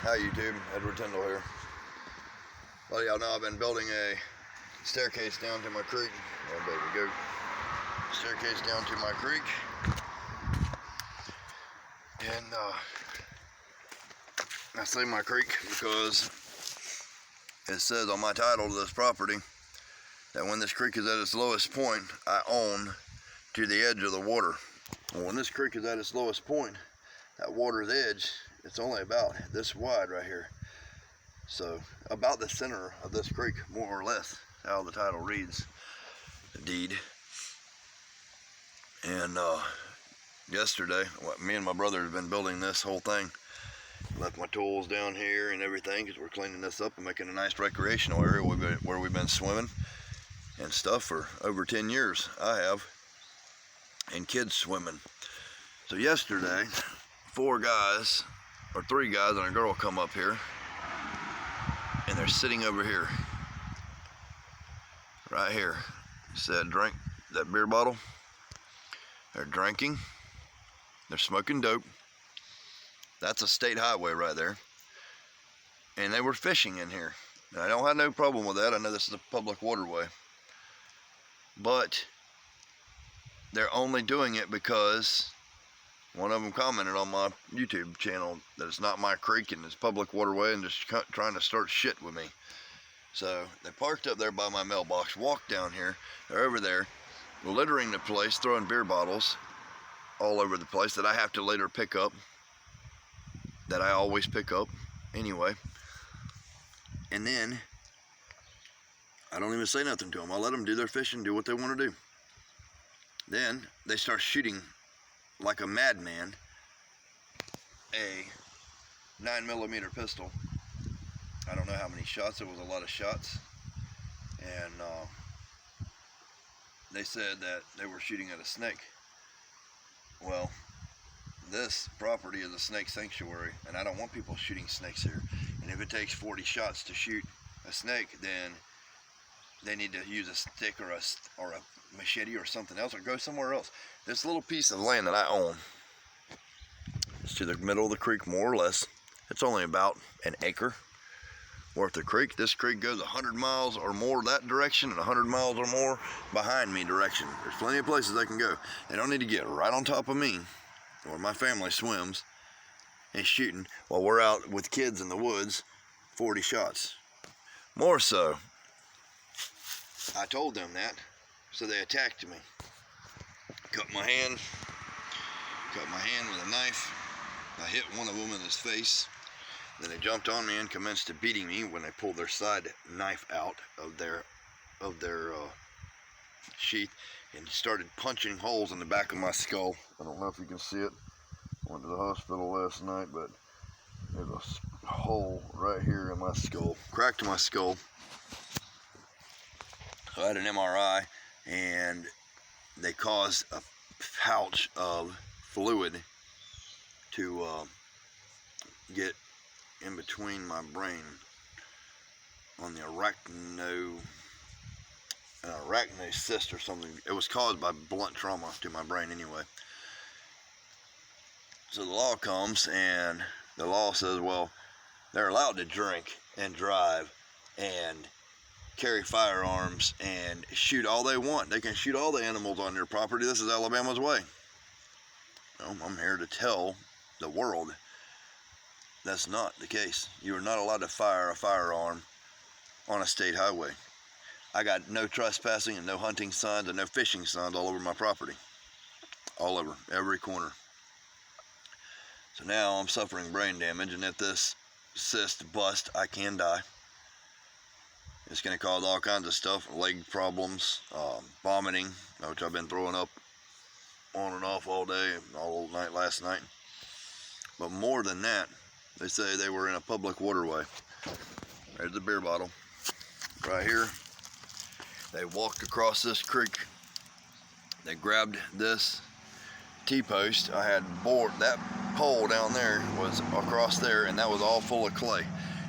Hi YouTube, Edward Tyndall here. Well, y'all know I've been building a staircase down to my creek. Oh, baby goat. Staircase down to my creek. And I say my creek because it says on my title to this property that when this creek is at its lowest point, I own to the edge of the water. And when this creek is at its lowest point, that water's edge, it's only about this wide right here. So about the center of this creek, more or less, how the title reads, the deed. And yesterday, me and my brother have been building this whole thing. Left my tools down here and everything because we're cleaning this up and making a nice recreational area where we've been swimming and stuff for over 10 years. I have, and kids swimming. So yesterday, 3 guys and a girl come up here, and they're sitting over here, right here. Said, drink that beer bottle. They're drinking. They're smoking dope. That's a state highway right there. And they were fishing in here. And I don't have no problem with that. I know this is a public waterway. But they're only doing it because one of them commented on my YouTube channel that it's not my creek and it's public waterway and just trying to start shit with me. So they parked up there by my mailbox, walked down here, they're over there, littering the place, throwing beer bottles all over the place that I have to later pick up, that I always pick up anyway. And then I don't even say nothing to them. I let them do their fishing, do what they want to do. Then they start shooting like a madman a 9mm pistol. I don't know how many shots. It was a lot of shots. And they said that they were shooting at a snake. Well, this property is a snake sanctuary, and I don't want people shooting snakes here. And if it takes 40 shots to shoot a snake, then they need to use a stick or a machete or something else, or go somewhere else. This little piece of land that I own is to the middle of the creek, more or less. It's only about an acre worth of creek. This creek goes 100 miles or more that direction and 100 miles or more behind me direction. There's plenty of places they can go. They don't need to get right on top of me where my family swims and shooting while we're out with kids in the woods 40 shots. More so, I told them that, so they attacked me. Cut my hand with a knife. I hit one of them in his face. Then they jumped on me and commenced to beating me when they pulled their side knife out of their sheath and started punching holes in the back of my skull. I don't know if you can see it. I went to the hospital last night, but there's a hole right here in my skull. Cracked my skull. I had an MRI, and they caused a pouch of fluid to get in between my brain on the arachnocyst or something. It was caused by blunt trauma to my brain anyway. So the law comes and the law says, well, they're allowed to drink and drive and carry firearms and shoot all they want. They can shoot all the animals on your property. This is Alabama's way. Well, I'm here to tell the world that's not the case. You are not allowed to fire a firearm on a state highway. I got no trespassing and no hunting signs and no fishing signs all over my property. All over, every corner. So now I'm suffering brain damage, and if this cyst busts, I can die. It's going to cause all kinds of stuff, leg problems, vomiting, which I've been throwing up on and off all day, all night last night. But more than that, they say they were in a public waterway. There's the beer bottle right here. They walked across this creek. They grabbed this T-post. I had bored. That pole down there was across there, and that was all full of clay.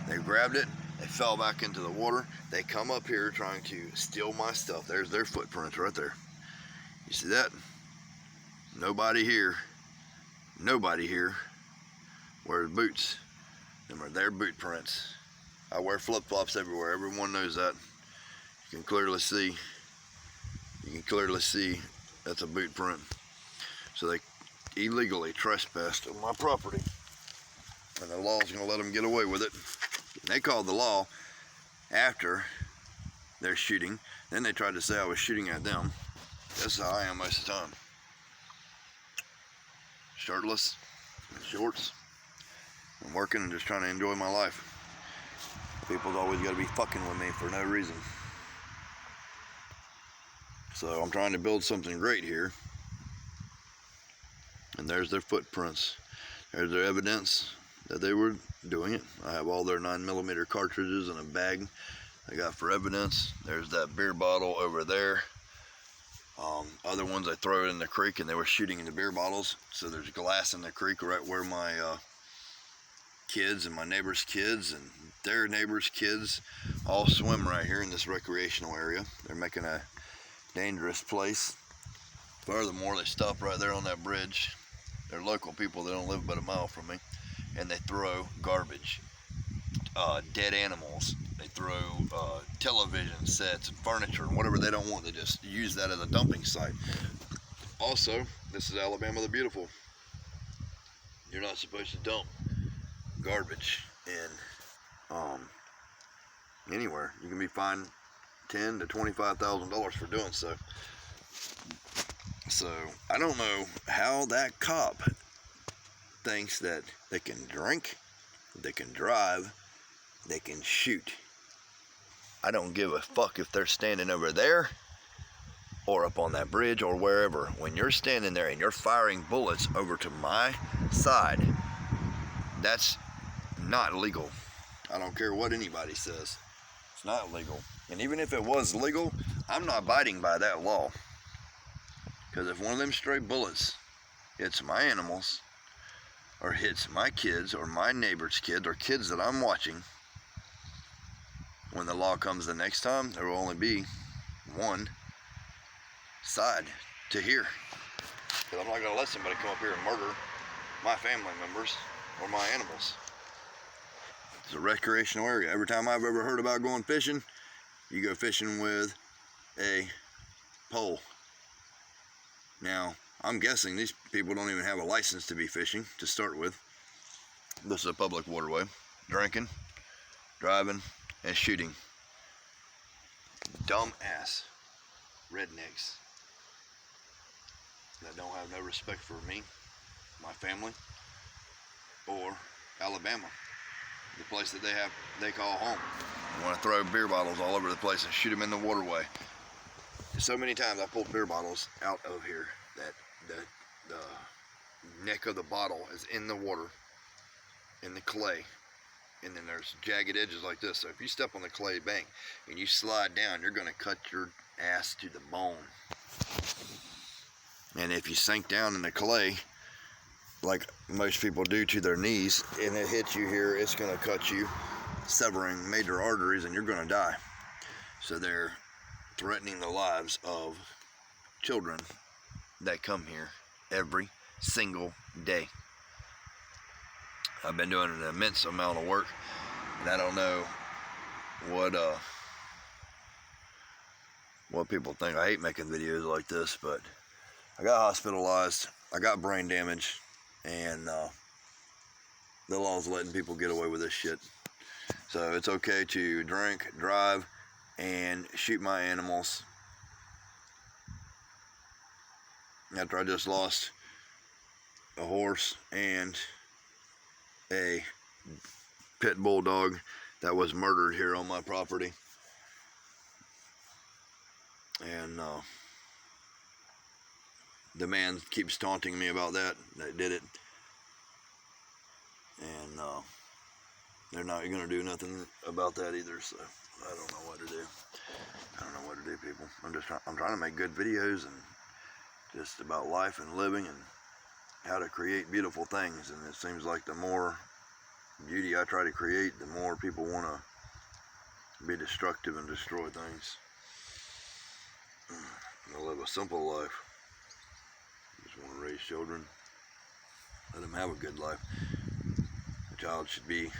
They grabbed it. They fell back into the water. They come up here trying to steal my stuff. There's their footprints right there. You see that? Nobody here wears boots. Them are their boot prints. I wear flip-flops everywhere. Everyone knows that. You can clearly see. You can clearly see that's a boot print. So they illegally trespassed on my property, and the law's gonna let them get away with it. And they called the law after their shooting. Then they tried to say I was shooting at them. That's how I am most of the time. Shirtless, in shorts. I'm working and just trying to enjoy my life. People's always got to be fucking with me for no reason. So I'm trying to build something great here. And there's their footprints. There's their evidence that they were doing it. I have all their 9mm cartridges in a bag I got for evidence. There's that beer bottle over there. Other ones I throw it in the creek, and they were shooting in the beer bottles. So there's glass in the creek right where my kids and my neighbors' kids and their neighbors' kids all swim right here in this recreational area. They're making a dangerous place. Furthermore, they stop right there on that bridge. They're local people. They don't live about a mile from me. And they throw garbage, dead animals. They throw television sets and furniture and whatever they don't want. They just use that as a dumping site. Also, this is Alabama the Beautiful. You're not supposed to dump garbage in anywhere. You can be fined $10,000 to $25,000 for doing so. So I don't know how that cop thinks that they can drink, they can drive, they can shoot. I don't give a fuck if they're standing over there or up on that bridge or wherever. When you're standing there and you're firing bullets over to my side, that's not legal. I don't care what anybody says. It's not legal. And even if it was legal, I'm not abiding by that law. Because if one of them stray bullets hits my animals, or hits my kids, or my neighbor's kids, or kids that I'm watching, when the law comes the next time, there will only be one side to hear. Because I'm not going to let somebody come up here and murder my family members or my animals. It's a recreational area. Every time I've ever heard about going fishing, you go fishing with a pole. Now, I'm guessing these people don't even have a license to be fishing to start with. This is a public waterway. Drinking, driving, and shooting. Dumbass rednecks that don't have no respect for me, my family, or Alabama, the place that they call home. They want to throw beer bottles all over the place and shoot them in the waterway. So many times I pulled beer bottles out of here that the neck of the bottle is in the water, in the clay, and then there's jagged edges like this. So if you step on the clay bank and you slide down, you're going to cut your ass to the bone. And if you sink down in the clay, like most people do to their knees, and it hits you here, it's going to cut you, severing major arteries, and you're going to die. So they're threatening the lives of children that come here every single day. I've been doing an immense amount of work, and I don't know what people think. I hate making videos like this, but I got hospitalized, I got brain damage, and the law's letting people get away with this shit. So it's okay to drink, drive, and shoot my animals. After I just lost a horse and a pit bull dog that was murdered here on my property. And the man keeps taunting me about that did it. And they're not going to do nothing about that either, so I don't know what to do. I don't know what to do, people. I'm trying to make good videos and just about life and living and how to create beautiful things. And it seems like the more beauty I try to create, the more people want to be destructive and destroy things. I live a simple life. Just want to raise children, let them have a good life. A child should be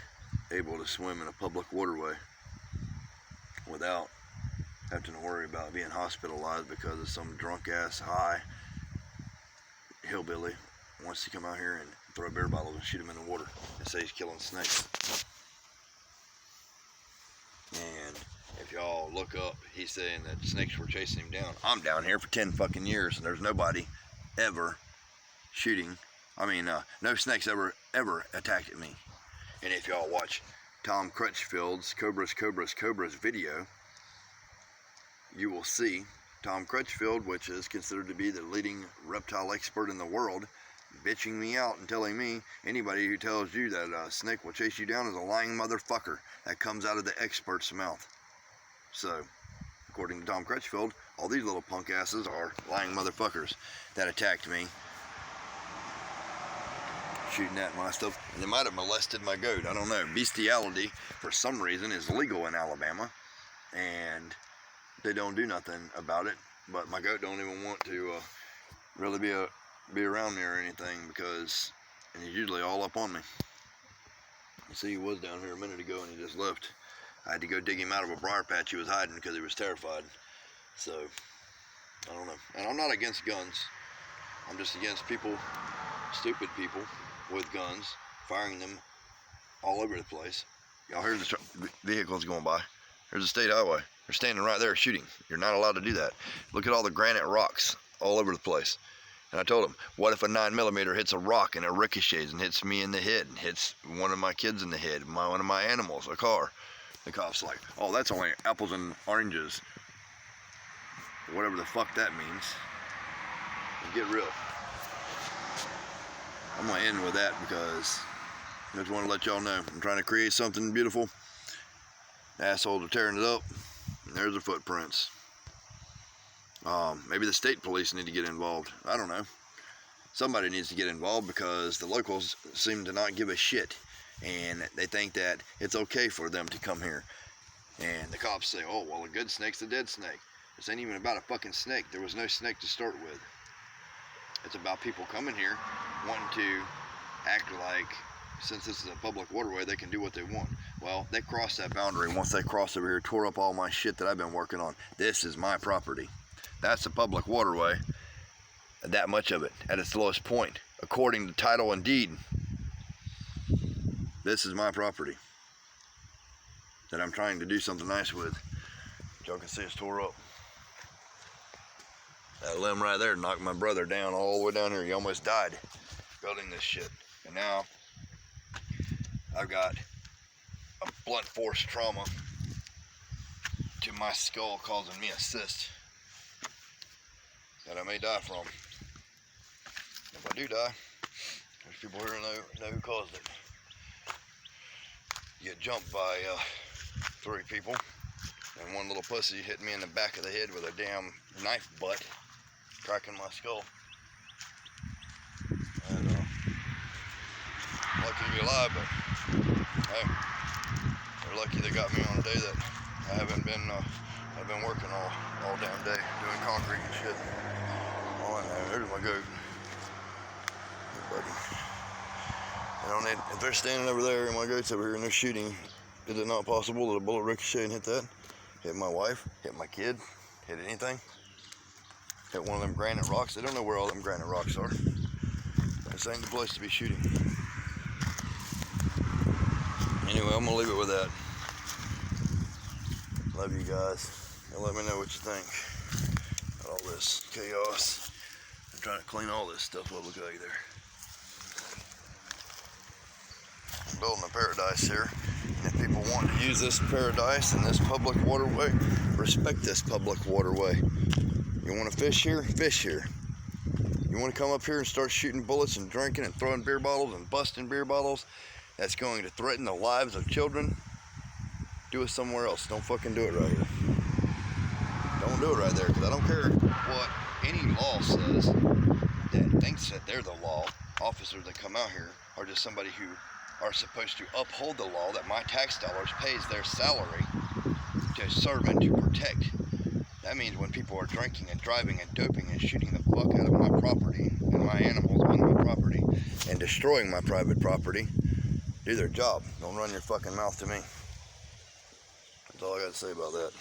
able to swim in a public waterway without having to worry about being hospitalized because of some drunk ass high hillbilly wants to come out here and throw beer bottles and shoot him in the water and say he's killing snakes. And if y'all look up, he's saying that snakes were chasing him down. I'm down here for 10 fucking years and there's nobody ever shooting. No snakes ever attacked me. And if y'all watch Tom Crutchfield's Cobras video, you will see Tom Crutchfield, which is considered to be the leading reptile expert in the world, bitching me out and telling me anybody who tells you that a snake will chase you down is a lying motherfucker. That comes out of the expert's mouth. So, according to Tom Crutchfield, all these little punk asses are lying motherfuckers that attacked me, shooting at my stuff. And they might have molested my goat. I don't know. Bestiality, for some reason, is legal in Alabama, and they don't do nothing about it. But my goat don't even want to really be around me or anything because he's usually all up on me. You see, he was down here a minute ago and he just left. I had to go dig him out of a briar patch he was hiding because he was terrified. So, I don't know. And I'm not against guns. I'm just against people, stupid people with guns, firing them all over the place. Y'all hear the vehicles going by. There's a state highway. They're standing right there shooting. You're not allowed to do that. Look at all the granite rocks all over the place. And I told him, what if a 9mm hits a rock and it ricochets and hits me in the head and hits one of my kids in the head, one of my animals, a car? The cop's like, oh, that's only apples and oranges. Whatever the fuck that means. And get real. I'm gonna end with that because I just want to let y'all know I'm trying to create something beautiful. Assholes are tearing it up. And there's the footprints. Maybe the state police need to get involved. I don't know. Somebody needs to get involved because the locals seem to not give a shit. And they think that it's okay for them to come here. And the cops say, oh, well, a good snake's a dead snake. This ain't even about a fucking snake. There was no snake to start with. It's about people coming here wanting to act like, since this is a public waterway, they can do what they want. Well, they crossed that boundary. Once they crossed over here, tore up all my shit that I've been working on. This is my property. That's a public waterway. That much of it, at its lowest point, according to title and deed. This is my property that I'm trying to do something nice with. Y'all can see it's tore up. That limb right there knocked my brother down all the way down here. He almost died building this shit. And now I've got a blunt force trauma to my skull causing me a cyst that I may die from. If I do die, there's people here who know who caused it. Get jumped by 3 people, and one little pussy hit me in the back of the head with a damn knife butt, cracking my skull. And lucky to be alive, but hey, they're lucky they got me on a day that I haven't been. I've been working all damn day doing concrete and shit. Oh, I know. There's my goat. Hey, buddy. If they're standing over there and my goat's over here and they're shooting, is it not possible that a bullet ricochet and hit that? Hit my wife, hit my kid, hit anything? Hit one of them granite rocks? They don't know where all them granite rocks are. This ain't the place to be shooting. Anyway, I'm gonna leave it with that. Love you guys. And let me know what you think of all this chaos. I'm trying to clean all this stuff up. Look at there. I'm building a paradise here. And if people want to use this paradise and this public waterway, respect this public waterway. You want to fish here? Fish here. You want to come up here and start shooting bullets and drinking and throwing beer bottles and busting beer bottles that's going to threaten the lives of children? Do it somewhere else. Don't fucking do it right here. Don't do it right there, because I don't care what any law says that thinks that they're the law. Officers that come out here are just somebody who are supposed to uphold the law that my tax dollars pays their salary to serve and to protect. That means when people are drinking and driving and doping and shooting the fuck out of my property and my animals on my property and destroying my private property, do their job. Don't run your fucking mouth to me. That's all I got to say about that.